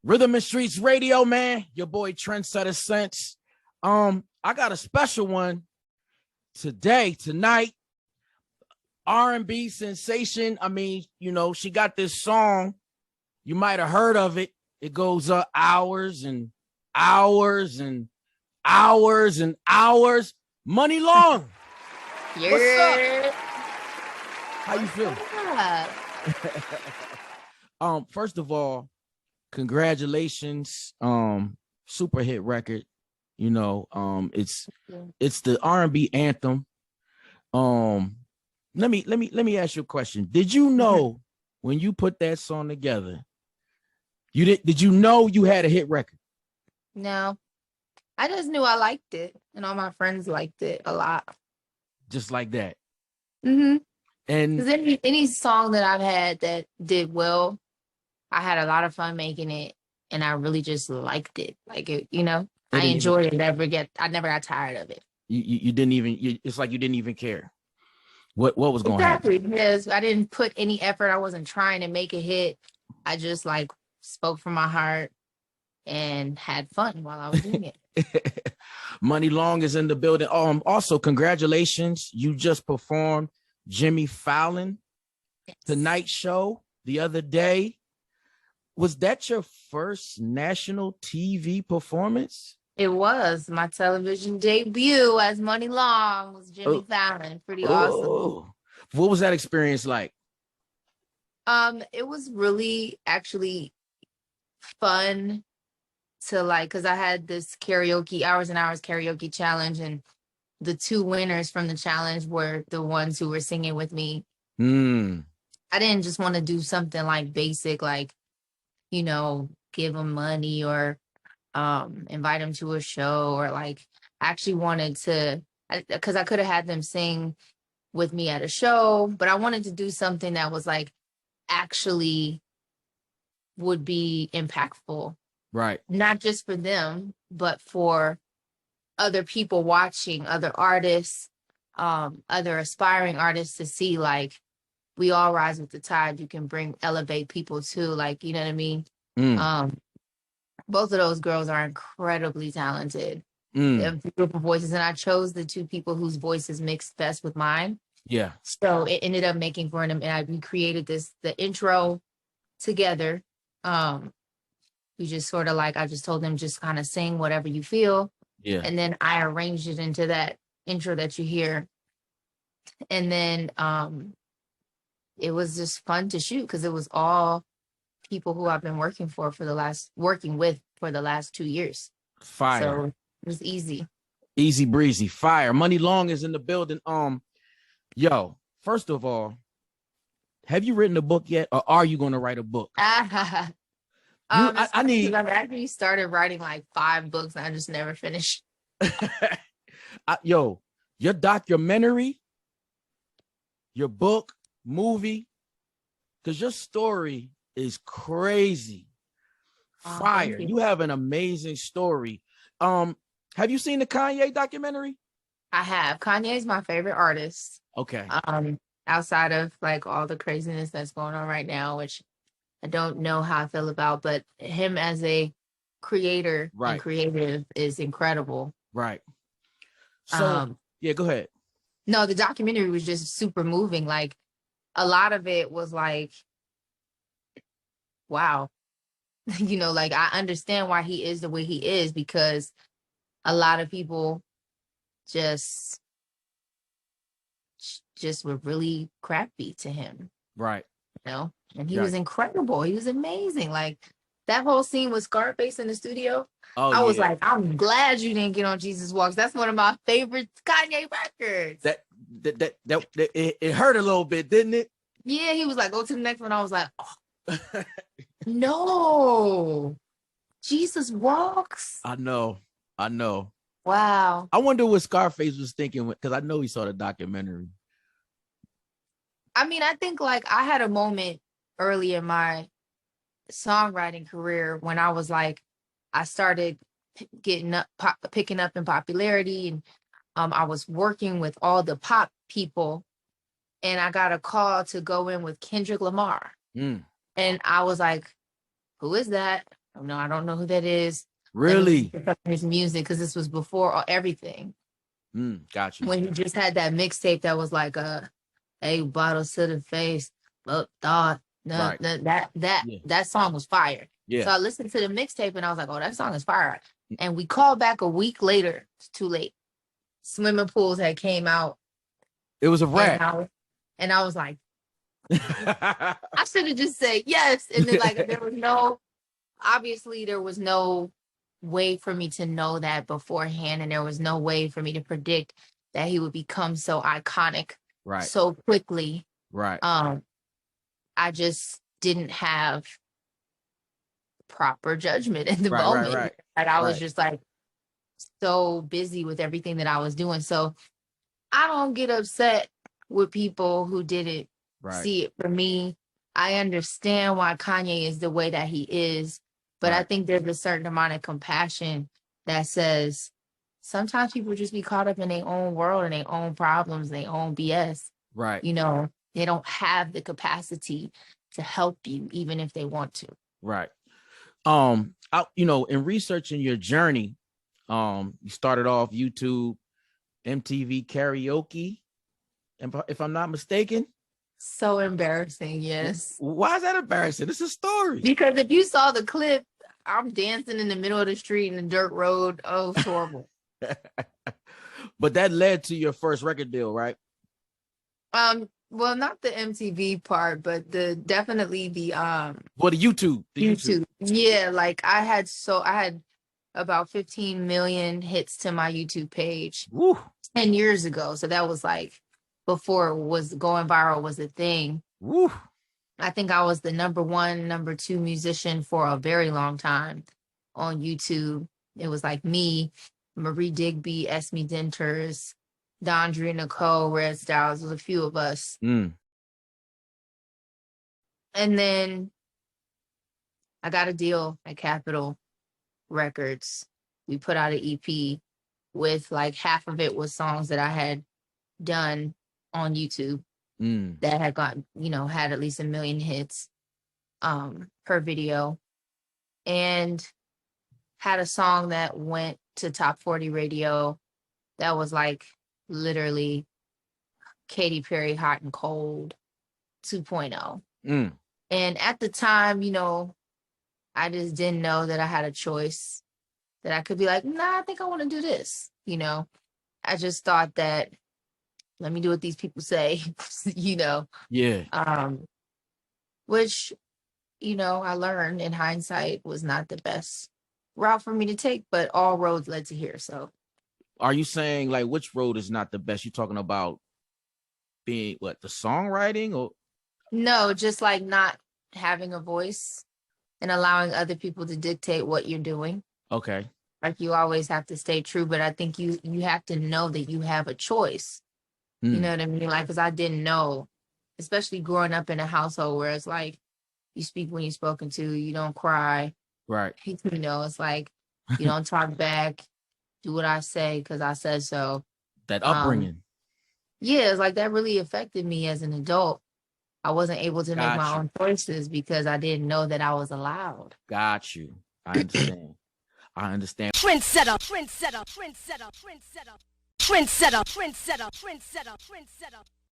Rhythm and Streetz Radio, man. Your boy TrendsetterSense. I got a special one tonight. R&B sensation. I mean, you know, she got this song. You might have heard of it. It goes hours and hours and hours and hours. Money Long. Yeah. What's up? How you feeling? First of all, congratulations. Super hit record. You know, it's the R&B anthem. Let me ask you a question. Did you know when you put that song together, did you know you had a hit record? No, I just knew I liked it, and all my friends liked it a lot. Just like that. Mm-hmm. And because any song that I've had that did well, I had a lot of fun making it, and I really just liked it. Like it, you know, I enjoyed it. I never got tired of it. You didn't even. It's like you didn't even care what was going to happen. Exactly, because I didn't put any effort. I wasn't trying to make a hit. I just like spoke from my heart and had fun while I was doing it. Money Long is in the building. Also, congratulations. You just performed Jimmy Fallon Tonight Show the other day. Was that your first national TV performance? It was. My television debut as Money Long was Jimmy Fallon. Pretty awesome. What was that experience like? It was really actually fun to like, because I had this karaoke, Hrs and Hrs karaoke challenge, and the two winners from the challenge were the ones who were singing with me. I didn't just want to do something like basic, like, you know, give them money or invite them to a show, or like I actually wanted to, because I could have had them sing with me at a show, but I wanted to do something that was like actually would be impactful. Right. Not just for them, but for other people watching, other artists, other aspiring artists, to see like we all rise with the tide. You can elevate people too. Like, you know what I mean? Both of those girls are incredibly talented. They have beautiful voices, and I chose the two people whose voices mixed best with mine. Yeah. So it ended up making for them, and we created the intro together. We just sort of like, I just told them, just kind of sing whatever you feel. Yeah. And then I arranged it into that intro that you hear. And then it was just fun to shoot, because it was all people who I've been working with for the last 2 years. Fire. So it was easy. Easy breezy. Fire. Money Long is in the building. Yo, first of all, have you written a book yet, or are you going to write a book? I've actually started writing like 5 books, and I just never finished. Yo, your documentary, your book, movie, because your story is crazy. Fire. You have an amazing story. Have you seen the Kanye documentary? I have. Kanye's my favorite artist. Okay. Outside of like all the craziness that's going on right now, which I don't know how I feel about, but him as a creator and creative is incredible. Right. So yeah, go ahead. No, the documentary was just super moving. Like a lot of it was like, wow, you know, like I understand why he is the way he is, because a lot of people just were really crappy to him. Right. You know, and he was incredible. He was amazing. Like that whole scene with Scarface in the studio. I was like, I'm glad you didn't get on Jesus Walks. That's one of my favorite Kanye records. It hurt a little bit, didn't it? Yeah, he was like, go to the next one. I was like, oh. No, Jesus Walks. I know. Wow. I wonder what Scarface was thinking, because I know he saw the documentary. I mean, I think like I had a moment early in my songwriting career when I was like, I started picking up in popularity, and I was working with all the pop people, and I got a call to go in with Kendrick Lamar. And I was like, who is that? No, I don't know who that is. Really? His music, because this was before everything. Got you. When he just had that mixtape that was like a bottle to the face, but thought Right. that song was fire. Yeah. So I listened to the mixtape and I was like, oh, that song is fire. And we called back a week later. It's too late. Swimming Pools had came out. It was a rap. And I was like, I should have just said yes. And then like there was no way for me to know that beforehand, and there was no way for me to predict that he would become so iconic so quickly. Right. I just didn't have proper judgment in the moment. Right. Like I was just like so busy with everything that I was doing. So I don't get upset with people who didn't see it. For me, I understand why Kanye is the way that he is, but I think there's a certain amount of compassion that says sometimes people just be caught up in their own world and their own problems, their own BS. Right. You know, they don't have the capacity to help you, even if they want to. Right. In researching your journey, you started off YouTube, MTV Karaoke, if I'm not mistaken. So embarrassing, yes. Why is that embarrassing? This is a story. Because if you saw the clip, I'm dancing in the middle of the street in the dirt road. Oh, it's horrible. But that led to your first record deal, right? Well, not the MTV part, but definitely the YouTube. YouTube. Yeah, like I had about 15 million hits to my YouTube page. Woo. 10 years ago. So that was like before it was going viral was a thing. Woo. I think I was the number 1, number 2 musician for a very long time on YouTube. It was like me, Marie Digby, Esme Denters, Dondria Nicole, Red Styles. There was a few of us. And then I got a deal at Capitol Records. We put out an EP with like half of it was songs that I had done on YouTube that had had at least 1 million hits per video, and had a song that went to top 40 radio that was like literally Katy Perry Hot and Cold 2.0. And at the time, I just didn't know that I had a choice, that I could be like, nah, I think I want to do this. I just thought that, let me do what these people say, Yeah. Which, I learned in hindsight was not the best route for me to take, but all roads led to here. So are you saying like which road is not the best? You talking about being the songwriting, or? No, just like not having a voice and allowing other people to dictate what you're doing. Okay. Like you always have to stay true, but I think you have to know that you have a choice. You know what I mean? Like, because I didn't know, especially growing up in a household where it's like, you speak when you're spoken to, you don't cry. Right. It's like, you don't talk back, do what I say because I said so. That upbringing. Yeah, it's like that really affected me as an adult. I wasn't able to make my own choices because I didn't know that I was allowed. Got you. I understand. I understand. Trendsetter, trendsetter, trendsetter, trendsetter, trendsetter, trendsetter, trendsetter, trendsetter.